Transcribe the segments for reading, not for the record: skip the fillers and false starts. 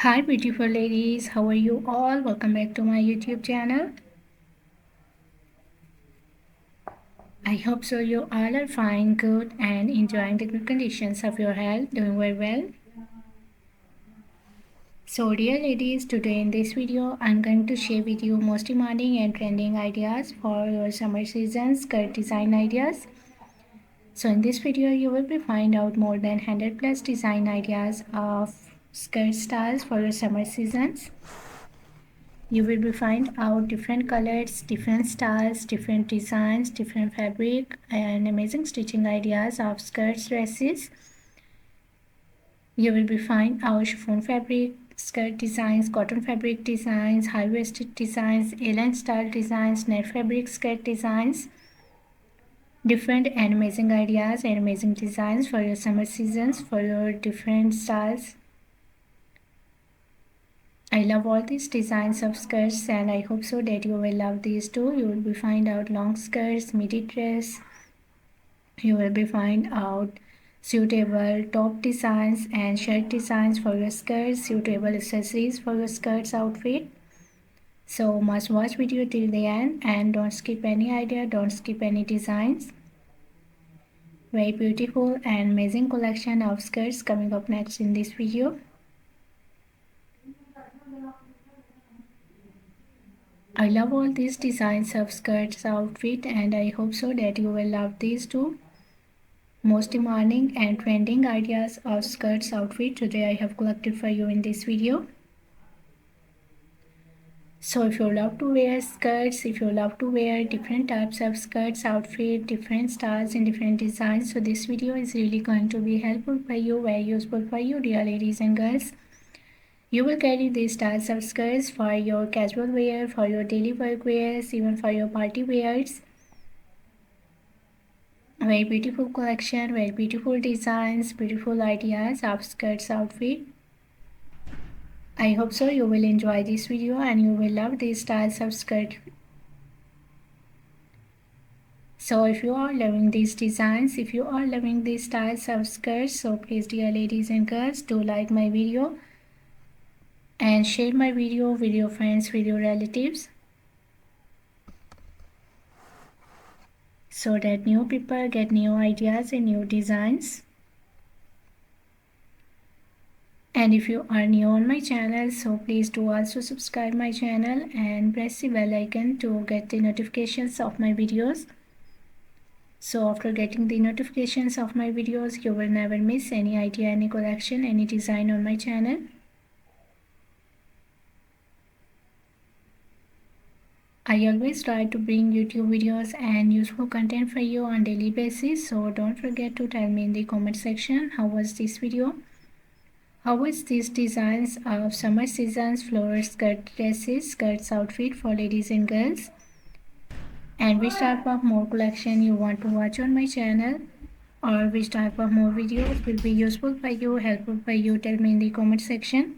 Hi beautiful ladies, how are you all? Welcome back to my YouTube channel. I hope so you all are fine, good and enjoying the good conditions of your health, doing very well. So dear ladies, today in this video I'm going to share with you most demanding and trending ideas for your summer season skirt design ideas. So in this video you will be find out more than 100 plus design ideas of skirt styles for your summer seasons. You will be find out different colors, different styles, different designs, different fabric and amazing stitching ideas of skirts, dresses. You will be find our chiffon fabric skirt designs, cotton fabric designs, high-waisted designs, A-line style designs, net fabric skirt designs, different and amazing ideas and amazing designs for your summer seasons, for your different styles. I love all these designs of skirts and I hope so that you will love these too. You will be find out long skirts, midi dress. You will be find out suitable top designs and shirt designs for your skirts, suitable accessories for your skirts outfit. So must watch video till the end and don't skip any idea, don't skip any designs. Very beautiful and amazing collection of skirts coming up next in this video. I love all these designs of skirts outfit and I hope so that you will love these too. Most demanding and trending ideas of skirts outfit today I have collected for you in this video. So if you love to wear skirts, if you love to wear different types of skirts outfit, different styles and different designs, so this video is really going to be helpful for you, very useful for you dear ladies and girls. You will carry these styles of skirts for your casual wear, for your daily work wears, even for your party wears. Very beautiful collection, very beautiful designs, beautiful ideas of skirts outfit. I hope so you will enjoy this video and you will love these styles of skirt. So if you are loving these designs, if you are loving these styles of skirts, so please dear ladies and girls, do like my video and share my video with your friends, with your relatives, so that new people get new ideas and new designs. And if you are new on my channel, so please do also subscribe my channel and press the bell icon to get the notifications of my videos. So after getting the notifications of my videos, you will never miss any idea, any collection, any design on my channel. I always try to bring YouTube videos and useful content for you on daily basis. So don't forget to tell me in the comment section how was this video. How was these designs of summer season's floral skirt dresses, skirts outfit for ladies and girls? And which type of more collection you want to watch on my channel, or which type of more videos will be useful for you, helpful for you, tell me in the comment section.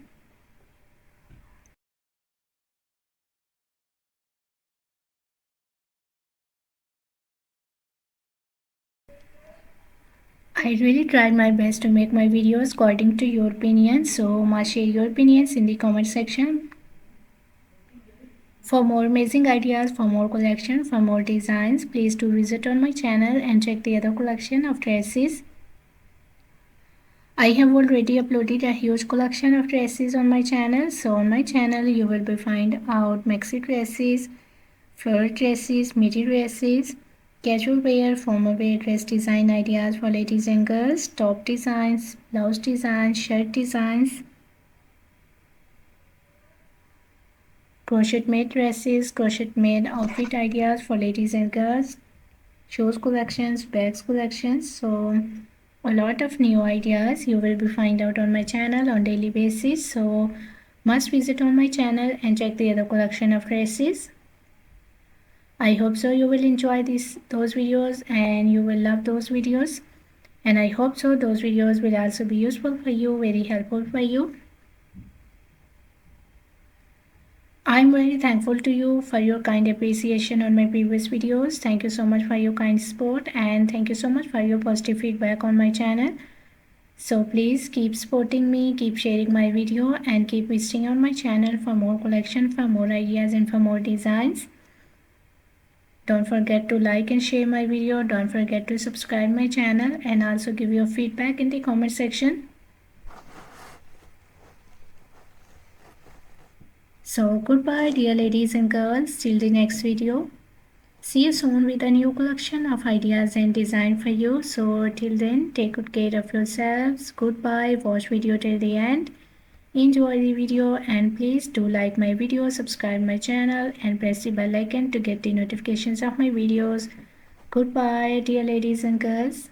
I really tried my best to make my videos according to your opinions, so must share your opinions in the comment section. For more amazing ideas, for more collection, for more designs, please do visit on my channel and check the other collection of dresses. I have already uploaded a huge collection of dresses on my channel. So on my channel you will be find out maxi dresses, floral dresses, midi dresses, casual wear, formal wear dress design ideas for ladies and girls, top designs, blouse designs, shirt designs, crochet made dresses, crochet made outfit ideas for ladies and girls, shoes collections, bags collections. So a lot of new ideas you will be find out on my channel on daily basis. So must visit on my channel and check the other collection of dresses. I hope so you will enjoy those videos and you will love those videos, and I hope so those videos will also be useful for you, very helpful for you. I'm very thankful to you for your kind appreciation on my previous videos. Thank you so much for your kind support and thank you so much for your positive feedback on my channel. So please keep supporting me, keep sharing my video, and keep visiting on my channel for more collection, for more ideas, and for more designs. Don't forget to like and share my video. Don't forget to subscribe my channel and also give your feedback in the comment section. So goodbye dear ladies and girls, till the next video. See you soon with a new collection of ideas and design for you. So till then, take good care of yourselves. Goodbye. Watch video till the end. Enjoy the video and please do like my video, subscribe my channel and press the bell icon to get the notifications of my videos. Goodbye dear ladies and girls.